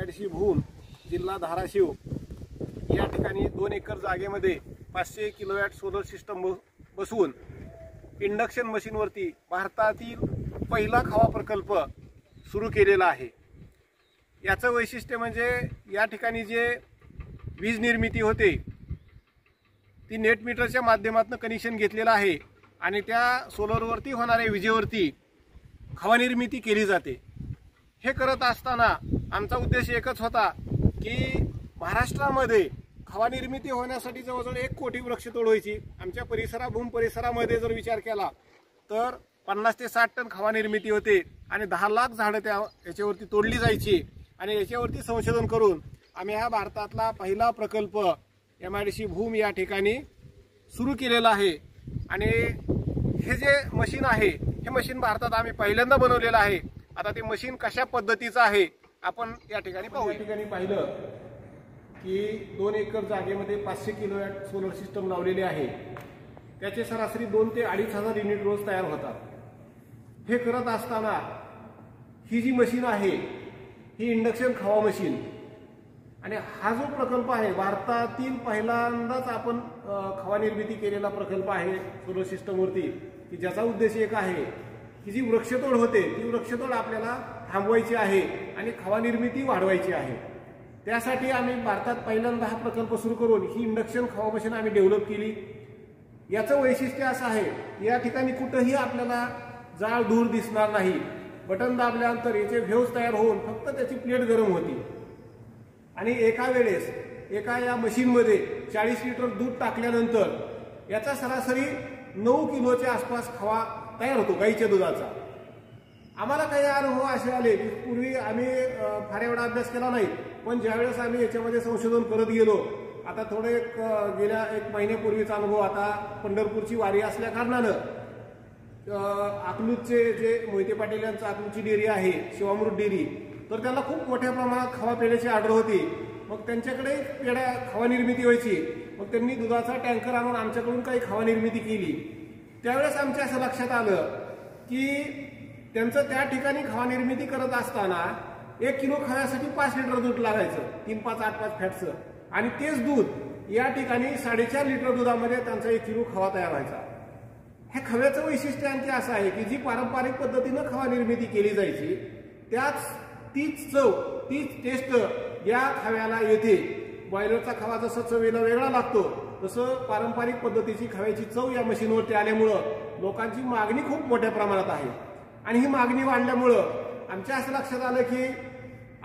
MIDC Bhoom जिल्हा धाराशिव या ठिकाणी 2 एकर जागेमध्ये 500 किलोवॅट सोलर सिस्टम बसवून इंडक्शन मशीनवरती भारतातील पहिला खवा प्रकल्प सुरू केलेला आहे। याचं वैशिष्ट्य म्हणजे या ठिकाणी जे वीज निर्मिती होते ती नेट मीटरच्या माध्यमातून कनेक्शन घेतलेलं आहे आणि त्या सोलरवरती होणाऱ्या विजेवरती खवा निर्मिती केली जाते। हे करत असताना आमचा उद्देश एकच होता की महाराष्ट्रामध्ये खवा निर्मिती होण्यासाठी जवळजवळ 1 कोटी वृक्षतोड व्हायची। आमच्या भूम परिसरामध्ये जर विचार केला तर 50 ते 60 टन खवा निर्मिती होते आणि 10 लाख झाडं याच्यावरती तोडली जायची आणि याच्यावरती संशोधन करून आम्ही हा भारतातला पहिला प्रकल्प MIDC भूम या ठिकाणी सुरू केलेला आहे। आणि हे जे मशीन आहे हे मशीन भारतात आम्ही पहिल्यांदा बनवलेलं आहे। आता ते मशीन कशा पद्धतीचं आहे आपण या ठिकाणी पाहू। या ठिकाणी पाहिलं की 2 एकर जागेमध्ये 500 किलोवॅट सोलर सिस्टम लावलेले आहे। त्याचे सरासरी 2 ते 2,500 युनिट रोज तयार होतात। हे करत असताना ही जी मशीन आहे ही इंडक्शन खवा मशीन आणि हा जो प्रकल्प आहे भारतातील पहिल्यांदाच आपण खवा निर्मिती केलेला प्रकल्प आहे सोलर सिस्टमवरती की ज्याचा उद्देश एक आहे की जी वृक्षतोड होते ती वृक्षतोड आपल्याला थांबवायची आहे आणि खवा निर्मिती वाढवायची आहे। त्यासाठी आम्ही भारतात पहिल्यांदा हा प्रकल्प सुरू करून ही इंडक्शन खवा मशीन आम्ही डेव्हलप केली। याचं वैशिष्ट्य असं आहे या ठिकाणी कुठेही आपल्याला जाळ धूर दिसणार नाही। बटन दाबल्यानंतर याचे व्हेव्स तयार होऊन फक्त त्याची प्लेट गरम होती आणि एका वेळेस एका या मशीनमध्ये 40 लिटर दूध टाकल्यानंतर याचा सरासरी 9 किलोच्या आसपास खवा तयार होतो गाईच्या दुधाचा। आम्हाला काही अनुभव असे आले की पूर्वी आम्ही फार एवढा अभ्यास केला नाही, पण ज्यावेळेस आम्ही याच्यामध्ये संशोधन करत गेलो, आता थोडे गेल्या 1 महिन्यापूर्वीचा अनुभव, आता पंढरपूरची वारी असल्या कारणानं अकलूजचे जे मोहिते पाटील यांचं अकलूजची डेअरी आहे शिवामृत डेअरी, तर त्यांना खूप मोठ्या प्रमाणात खवा पेढ्याची ऑर्डर होती। मग त्यांच्याकडे पेढ्या खवा निर्मिती व्हायची। मग त्यांनी दुधाचा टँकर आणून आमच्याकडून काही खवा निर्मिती केली। त्यावेळेस आमच्या असं लक्षात आलं की त्यांचं त्या ठिकाणी खवा निर्मिती करत असताना 1 किलो खव्यासाठी 5 लिटर दूध लागायचं, 3-5-8-5 फॅटचं, आणि तेच दूध या ठिकाणी 4.5 लिटर दुधामध्ये त्यांचा 1 किलो खवा तयार व्हायचा। हे खव्याचं वैशिष्ट्य आणखी असं आहे की जी पारंपरिक पद्धतीनं खवा निर्मिती केली जायची तीच चव तीच टेस्ट या खव्याला येते। बॉयलरचा खवा जसा चवीला वेगळा लागतो तसं पारंपरिक पद्धतीची खव्याची चव या मशीनवरती आल्यामुळं लोकांची मागणी खूप मोठ्या प्रमाणात आहे आणि ही मागणी वाढल्यामुळं आमच्या असं लक्षात आलं की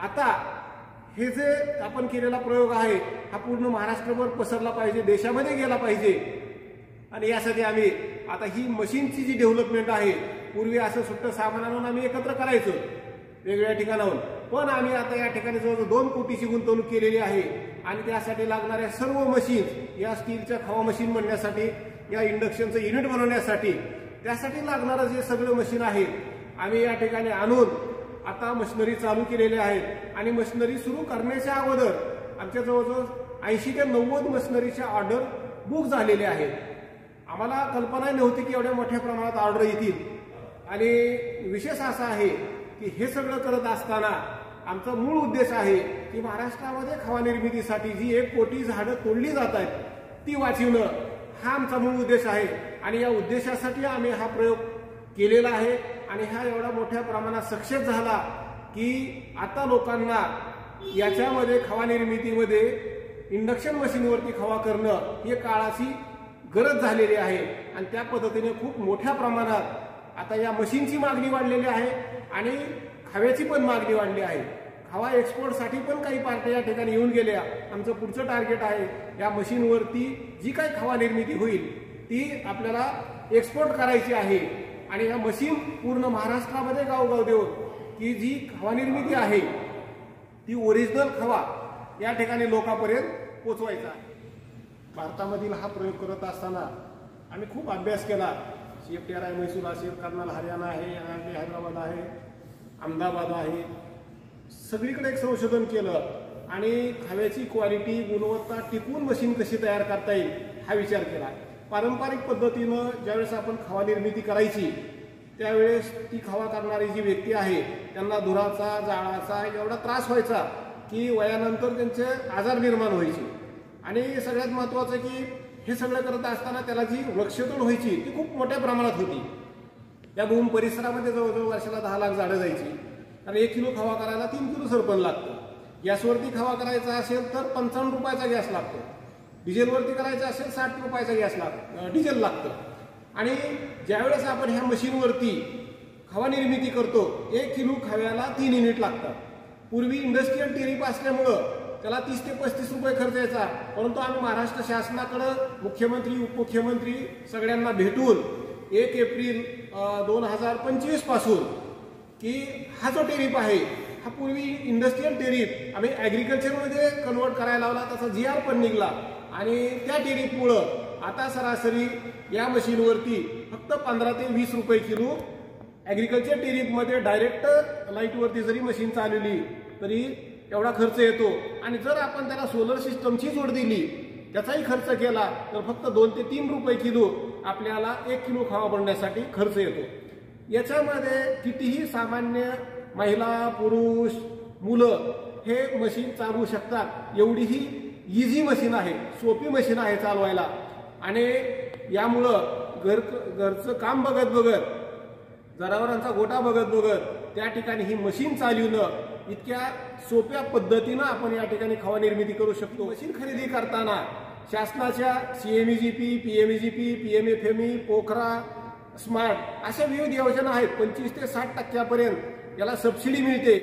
आता हे जे आपण केलेला प्रयोग आहे हा पूर्ण महाराष्ट्रभर पसरला पाहिजे, देशामध्ये गेला पाहिजे। आणि यासाठी आम्ही आता ही मशीनची जी डेव्हलपमेंट आहे, पूर्वी असं सुट्ट सामान आणून आम्ही एकत्र करायचो वेगवेगळ्या ठिकाणाहून, पण आम्ही आता या ठिकाणी जवळजवळ 2 कोटीची गुंतवणूक केलेली आहे आणि त्यासाठी लागणाऱ्या सर्व मशीन, या स्टीलच्या खवा मशीन बनण्यासाठी, या इंडक्शनचं युनिट बनवण्यासाठी, त्यासाठी लागणारं जे सगळं मशीन आहे आम्ही या ठिकाणी आणून आता मशिनरी चालू केलेल्या आहेत। आणि मशिनरी सुरू करण्याच्या अगोदर आमच्या जवळजवळ 80 ते 90 मशिनरीच्या ऑर्डर बुक झालेल्या आहेत। आम्हाला कल्पना नव्हती की एवढ्या मोठ्या प्रमाणात ऑर्डर येतील। आणि विशेष असा आहे की हे सगळं करत असताना आमचा मूळ उद्देश आहे की महाराष्ट्रामध्ये खवा निर्मितीसाठी जी 1 कोटी झाडं तोडली जात आहेत ती वाचवणं, हा आमचा मूळ उद्देश आहे। आणि या उद्देशासाठी आम्ही हा प्रयोग केलेला आहे आणि हा एवढा मोठ्या प्रमाणात सक्सेस झाला की आता लोकांना याच्यामध्ये खवा निर्मितीमध्ये इंडक्शन मशीनवरती खवा करणं ही काळाची गरज झालेली आहे आणि त्या पद्धतीने खूप मोठ्या प्रमाणात आता या मशीनची मागणी वाढलेली आहे आणि खव्याची पण मागणी वाढली आहे। खवा एक्सपोर्टसाठी पण काही पार्ट्या या ठिकाणी येऊन गेल्या। आमचं पुढचं टार्गेट आहे या मशीनवरती जी काही खवा निर्मिती होईल ती आपल्याला एक्सपोर्ट करायची आहे आणि या मशीन पूर्ण महाराष्ट्रामध्ये गावगाव देऊन की जी खवा निर्मिती आहे ती ओरिजिनल खवा या ठिकाणी लोकांपर्यंत पोहोचवायचा आहे। भारतामधील हा प्रयोग करत असताना आम्ही खूप अभ्यास केला। CFTRI म्हैसूर असेल, कर्नाल हरियाणा आहे, NIT हैदराबाद आहे, अहमदाबाद आहे, सगळीकडे एक संशोधन केलं आणि खव्याची क्वालिटी, गुणवत्ता टिकवून मशीन कशी तयार करता येईल हा विचार केला। पारंपरिक पद्धतीनं ज्यावेळेस आपण खवा निर्मिती करायची त्यावेळेस ती खवा करणारी जी व्यक्ती आहे त्यांना धुराचा, जाळाचा एवढा त्रास व्हायचा की वयानंतर त्यांचे आजार निर्माण व्हायचे. आणि सगळ्यात महत्त्वाचं की हे सगळं करत असताना त्याला जी वृक्षतोड व्हायची ती खूप मोठ्या प्रमाणात होती. त्या भूमी परिसरामध्ये जवळजवळ वर्षाला 10 लाख झाडं जायची. कारण 1 किलो खवा करायला 3 किलो सरपण लागतं. गॅसवरती खवा करायचा असेल तर 55 रुपयाचा गॅस लागतो. डिझेलवरती करायचा असेल 60 रुपयाचा गॅस लागतो, डिझेल लागतं. आणि ज्यावेळेस आपण ह्या मशीनवरती खवा निर्मिती करतो 1 किलो खव्याला 3 युनिट लागतात. पूर्वी इंडस्ट्रियल टेरिफ असल्यामुळं त्याला 30 ते 35 रुपये खर्च यायचा. परंतु आम्ही महाराष्ट्र शासनाकडं मुख्यमंत्री उपमुख्यमंत्री सगळ्यांना भेटून 1 एप्रिल 2025 पासून की हा जो टेरिफ आहे हा पूर्वी इंडस्ट्रियल टेरिफ आम्ही ॲग्रिकल्चरमध्ये कन्वर्ट करायला लावला, त्याचा GR पण निघला. आणि त्या टेरिफमुळं आता सरासरी या मशीनवरती फक्त 15 ते 20 रुपये किलो ॲग्रिकल्चर टेरिफमध्ये डायरेक्ट लाईटवरती जरी मशीन चालवली तरी एवढा खर्च येतो. आणि जर आपण त्याला सोलर सिस्टमची जोड दिली त्याचाही खर्च केला तर फक्त 2 ते 3 रुपये किलो आपल्याला 1 किलो खवा बनण्यासाठी खर्च येतो. याच्यामध्ये कितीही सामान्य महिला पुरुष मुलं हे मशीन चालवू शकतात. एवढीही इझी मशीन आहे, सोपी मशीन आहे चालवायला. आणि यामुळं घरचं काम बघत बघत जनावरांचा गोठा बघत बघत त्या ठिकाणी ही मशीन चालवणं इतक्या सोप्या पद्धतीनं आपण या ठिकाणी खवा निर्मिती करू शकतो. मशीन खरेदी करताना शासनाच्या CMEGP, PMEGP, PMFME, पोखरा, स्मार्ट अशा विविध योजना आहेत. 25 ते 60% याला सबसिडी मिळते.